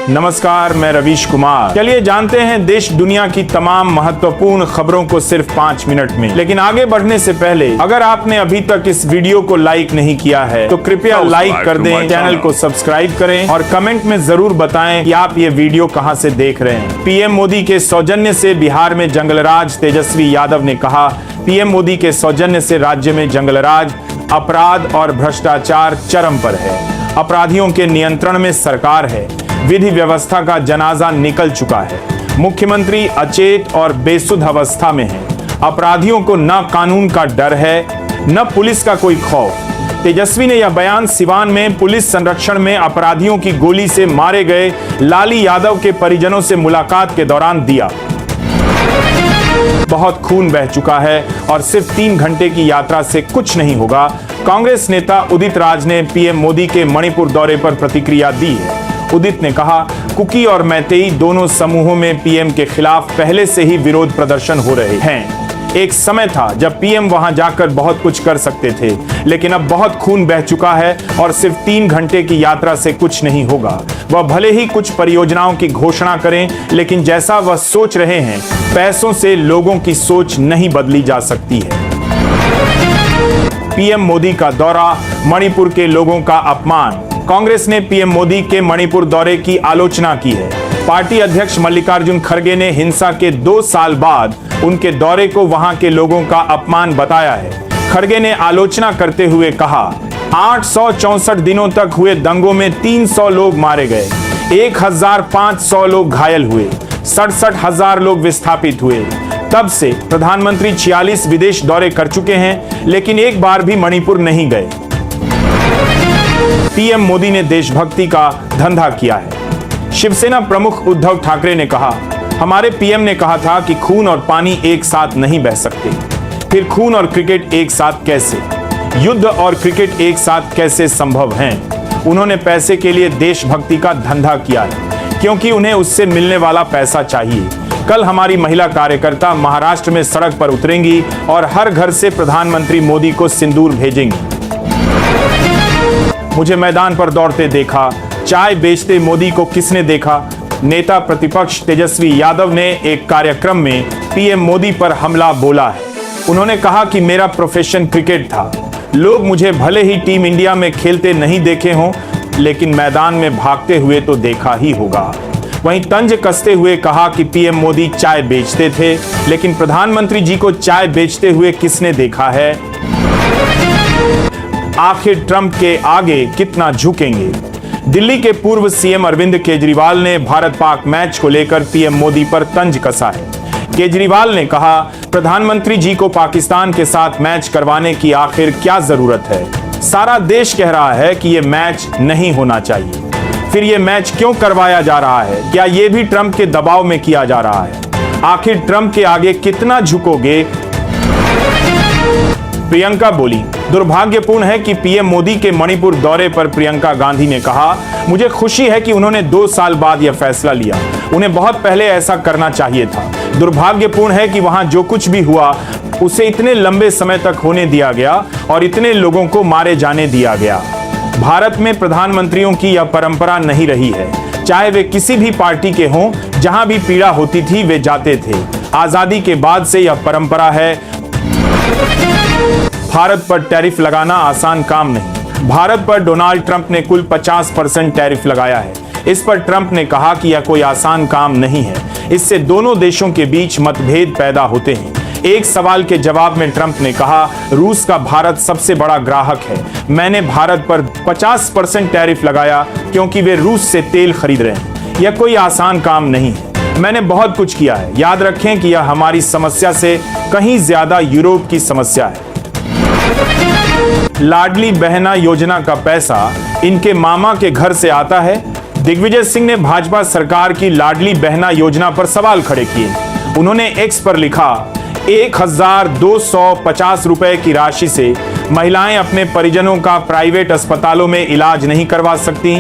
नमस्कार, मैं रवीश कुमार। चलिए जानते हैं देश दुनिया की तमाम महत्वपूर्ण खबरों को सिर्फ 5 मिनट में। लेकिन आगे बढ़ने से पहले अगर आपने अभी तक इस वीडियो को लाइक नहीं किया है तो कृपया लाइक कर दें, चैनल को सब्सक्राइब करें और कमेंट में जरूर बताएं कि आप ये वीडियो कहां से देख रहे हैं। पीएम मोदी के सौजन्य से बिहार में जंगलराज तेजस्वी यादव ने कहा, पीएम मोदी के सौजन्य से राज्य में जंगलराज, अपराध और भ्रष्टाचार चरम पर है। अपराधियों के नियंत्रण में सरकार है। विधि व्यवस्था का जनाजा निकल चुका है। मुख्यमंत्री अचेत और बेसुध अवस्था में है। अपराधियों को न कानून का डर है न पुलिस का कोई खौफ। तेजस्वी ने यह बयान सिवान में पुलिस संरक्षण में अपराधियों की गोली से मारे गए लाली यादव के परिजनों से मुलाकात के दौरान दिया। बहुत खून बह चुका है और सिर्फ 3 घंटे की यात्रा से कुछ नहीं होगा। कांग्रेस नेता उदित राज ने पीएम मोदी के मणिपुर दौरे पर प्रतिक्रिया दी है। उदित ने कहा, कुकी और मैतेई दोनों समूहों में पीएम के खिलाफ पहले से ही विरोध प्रदर्शन हो रहे हैं। एक समय था जब पीएम वहां जाकर बहुत कुछ कर सकते थे, लेकिन अब बहुत खून बह चुका है और सिर्फ 3 घंटे की यात्रा से कुछ नहीं होगा। वह भले ही कुछ परियोजनाओं की घोषणा करें, लेकिन जैसा वह सोच रहे हैं, पैसों से लोगों की सोच नहीं बदली जा सकती है। पीएम मोदी का दौरा, मणिपुर के लोगों का अपमान। कांग्रेस ने पीएम मोदी के मणिपुर दौरे की आलोचना की है। पार्टी अध्यक्ष मल्लिकार्जुन खड़गे ने हिंसा के 2 साल बाद उनके दौरे को वहां के लोगों का अपमान बताया है। खड़गे ने आलोचना करते हुए कहा, 864 दिनों तक हुए दंगों में 300 लोग मारे गए, 1500 लोग घायल हुए, 67,000 लोग विस्थापित हुए। तब से प्रधानमंत्री 46 विदेश दौरे कर चुके हैं, लेकिन एक बार भी मणिपुर नहीं गए। पीएम मोदी ने देशभक्ति का धंधा किया है। शिवसेना प्रमुख उद्धव ठाकरे ने कहा, हमारे पीएम ने कहा था कि खून और पानी एक साथ नहीं बह सकते। फिर खून और क्रिकेट एक साथ कैसे? युद्ध और क्रिकेट एक साथ कैसे संभव हैं? उन्होंने पैसे के लिए देशभक्ति का धंधा किया है, क्योंकि उन्हें उससे मिलने वाला पैसा चाहिए। कल हमारी महिला कार्यकर्ता महाराष्ट्र में सड़क पर उतरेंगी और हर घर से प्रधानमंत्री मोदी को सिंदूर भेजेंगी। मुझे मैदान पर दौड़ते देखा, चाय बेचते मोदी को किसने देखा? नेता प्रतिपक्ष तेजस्वी यादव ने एक कार्यक्रम में पीएम मोदी पर हमला बोला है। उन्होंने कहा कि मेरा प्रोफेशन क्रिकेट था। लोग मुझे भले ही टीम इंडिया में खेलते नहीं देखे हों, लेकिन मैदान में भागते हुए तो देखा ही होगा। वहीं तंज कसते हुए कहा कि पीएम मोदी चाय बेचते थे, लेकिन प्रधानमंत्री जी को चाय बेचते हुए किसने देखा है? आखिर ट्रंप के आगे कितना झुकेंगे? दिल्ली के पूर्व सीएम अरविंद केजरीवाल ने भारत पाक मैच को लेकर पीएम मोदी पर तंज कसा है। केजरीवाल ने कहा, प्रधानमंत्री जी को पाकिस्तान के साथ मैच करवाने की आखिर क्या जरूरत है? सारा देश कह रहा है कि यह मैच नहीं होना चाहिए। फिर यह मैच क्यों करवाया जा रहा है? क्या यह भी ट्रंप के दबाव में किया जा रहा है? आखिर ट्रंप के आगे कितना झुकोगे? प्रियंका बोली, दुर्भाग्यपूर्ण है कि पीएम मोदी के मणिपुर दौरे पर प्रियंका गांधी ने कहा, मुझे खुशी है कि उन्होंने 2 साल बाद यह फैसला लिया। उन्हें बहुत पहले ऐसा करना चाहिए था। दुर्भाग्यपूर्ण है कि वहां जो कुछ भी हुआ उसे इतने लंबे समय तक होने दिया गया और इतने लोगों को मारे जाने दिया गया। भारत में प्रधानमंत्रियों की यह परंपरा नहीं रही है। चाहे वे किसी भी पार्टी के हों, जहां भी पीड़ा होती थी वे जाते थे। आजादी के बाद से यह परंपरा है। भारत पर टैरिफ लगाना आसान काम नहीं। भारत पर डोनाल्ड ट्रंप ने कुल 50% टैरिफ लगाया है। इस पर ट्रंप ने कहा कि यह कोई आसान काम नहीं है। इससे दोनों देशों के बीच मतभेद पैदा होते हैं। एक सवाल के जवाब में ट्रंप ने कहा, रूस का भारत सबसे बड़ा ग्राहक है। मैंने भारत पर 50% टैरिफ लगाया क्योंकि वे रूस से तेल खरीद रहे हैं। यह कोई आसान काम नहीं है। मैंने बहुत कुछ किया है। याद रखें कि यह हमारी समस्या से कहीं ज्यादा यूरोप की समस्या है। लाडली बहना योजना का पैसा इनके मामा के घर से आता है। दिग्विजय सिंह ने भाजपा सरकार की लाडली बहना योजना पर सवाल खड़े किए। उन्होंने एक्स पर लिखा, 1250 रुपए की राशि से महिलाएं अपने परिजनों का प्राइवेट अस्पतालों में इलाज नहीं करवा सकती,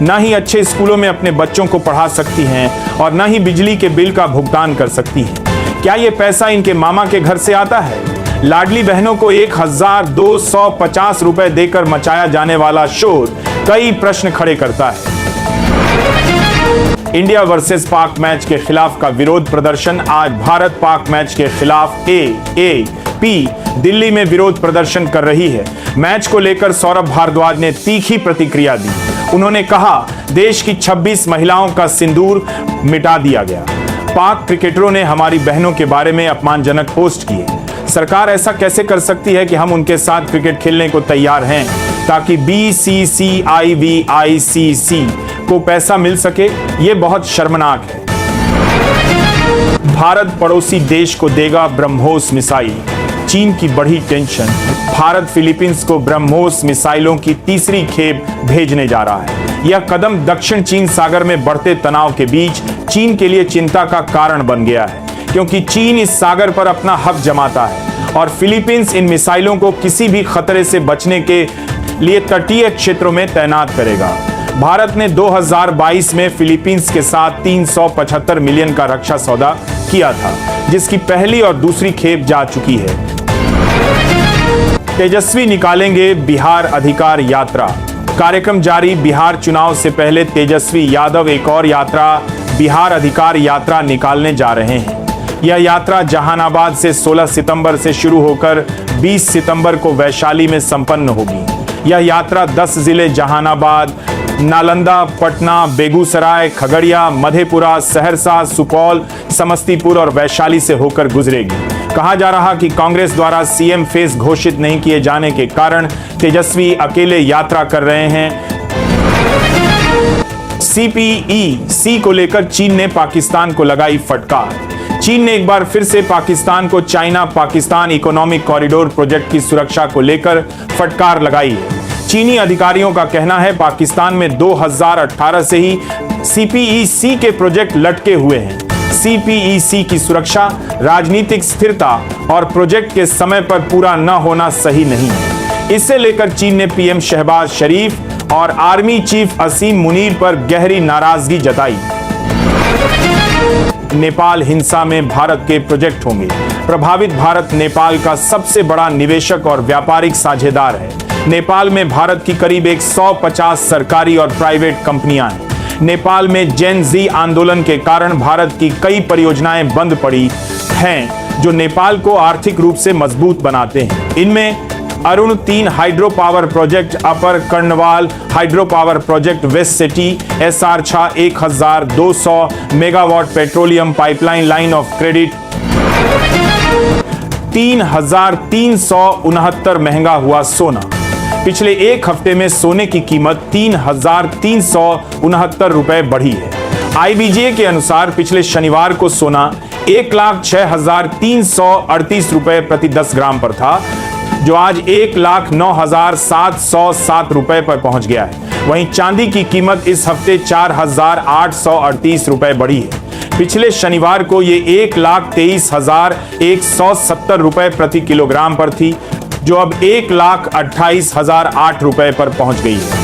न ही अच्छे स्कूलों में अपने बच्चों को पढ़ा सकती हैं और न ही बिजली के बिल का भुगतान कर सकती हैं। क्या ये पैसा इनके मामा के घर से आता है? लाडली बहनों को 1250 रुपए देकर मचाया जाने वाला शोर कई प्रश्न खड़े करता है। इंडिया वर्सेस पाक मैच के खिलाफ का विरोध प्रदर्शन। आज भारत पाक मैच के खिलाफ AAP दिल्ली में विरोध प्रदर्शन कर रही है। मैच को लेकर सौरभ भारद्वाज ने तीखी प्रतिक्रिया दी। उन्होंने कहा, देश की 26 महिलाओं का सिंदूर मिटा दिया गया। पाक क्रिकेटरों ने हमारी बहनों के बारे में अपमानजनक पोस्ट किए। सरकार ऐसा कैसे कर सकती है कि हम उनके साथ क्रिकेट खेलने को तैयार हैं ताकि BCCI को पैसा मिल सके? ये बहुत शर्मनाक है। भारत पड़ोसी देश को देगा ब्रह्मोस मिसाइल, चीन की बढ़ी टेंशन। भारत फिलीपींस को ब्रह्मोस मिसाइलों की तीसरी खेप भेजने जा रहा है। यह कदम दक्षिण चीन सागर में बढ़ते तनाव के बीच चीन के लिए चिंता का कारण बन गया है, क्योंकि चीन इस सागर पर अपना हक जमाता है और फिलीपींस इन मिसाइलों को किसी भी खतरे से बचने के लिए तटीय क्षेत्रों में तैनात करेगा। भारत ने 2022 में फिलीपींस के साथ 375 मिलियन का रक्षा सौदा किया था, जिसकी पहली और दूसरी खेप जा चुकी है। तेजस्वी निकालेंगे बिहार अधिकार यात्रा, कार्यक्रम जारी। बिहार चुनाव से पहले तेजस्वी यादव एक और यात्रा, बिहार अधिकार यात्रा निकालने जा रहे हैं। यह यात्रा जहानाबाद से 16 सितंबर से शुरू होकर 20 सितंबर को वैशाली में संपन्न होगी। यह यात्रा 10 जिले जहानाबाद, नालंदा, पटना, बेगूसराय, खगड़िया, मधेपुरा, सहरसा, सुपौल, समस्तीपुर और वैशाली से होकर गुजरेगी। कहा जा रहा कि कांग्रेस द्वारा सीएम फेस घोषित नहीं किए जाने के कारण तेजस्वी अकेले यात्रा कर रहे हैं। CPEC को लेकर चीन ने पाकिस्तान को लगाई फटकार। चीन ने एक बार फिर से पाकिस्तान को China Pakistan economic corridor project की सुरक्षा को लेकर फटकार लगाई है। चीनी अधिकारियों का कहना है, पाकिस्तान में 2018 से ही CPEC के प्रोजेक्ट लटके हुए हैं। CPEC की सुरक्षा, राजनीतिक स्थिरता और प्रोजेक्ट के समय पर पूरा न होना सही नहीं है। इससे लेकर चीन ने PM शहबाज शरीफ और आर्मी चीफ असीम मुनीर पर गहरी नाराजगी जताई। नेपाल हिंसा में भारत के प्रोजेक्ट होंगे। प्रभावित भारत नेपाल का सबसे बड़ा निवेशक और व्यापारिक साझेदार है। नेपाल में भारत की करीब 150 सरकारी और प्राइवेट कंपनियां हैं। नेपाल में जेन जी आंदोलन के कारण भारत की कई परियोजनाएं बंद पड़ी हैं, जो नेपाल को आर्थिक रूप से मजबूत बनाते हैं। इनमें Arun 3 hydro power project, upper Karnali hydro power project, west Seti SR6 1200 megawatt petroleum pipeline line of credit 3369 महंगा हुआ सोना। पिछले एक हफ्ते में सोने की कीमत 3369 रुपए बढ़ी है। IBJ के अनुसार पिछले शनिवार को सोना 1,06,338 रुपए प्रति 10 ग्राम पर था, जो आज 1,09,707 रुपए पर पहुंच गया है। वहीं चांदी की कीमत इस हफ्ते 4,838 रुपए बढ़ी है। पिछले शनिवार को ये 1,23,170 रुपए प्रति किलोग्राम पर थी, जो अब 1,28,008 रुपए पर पहुंच गई है।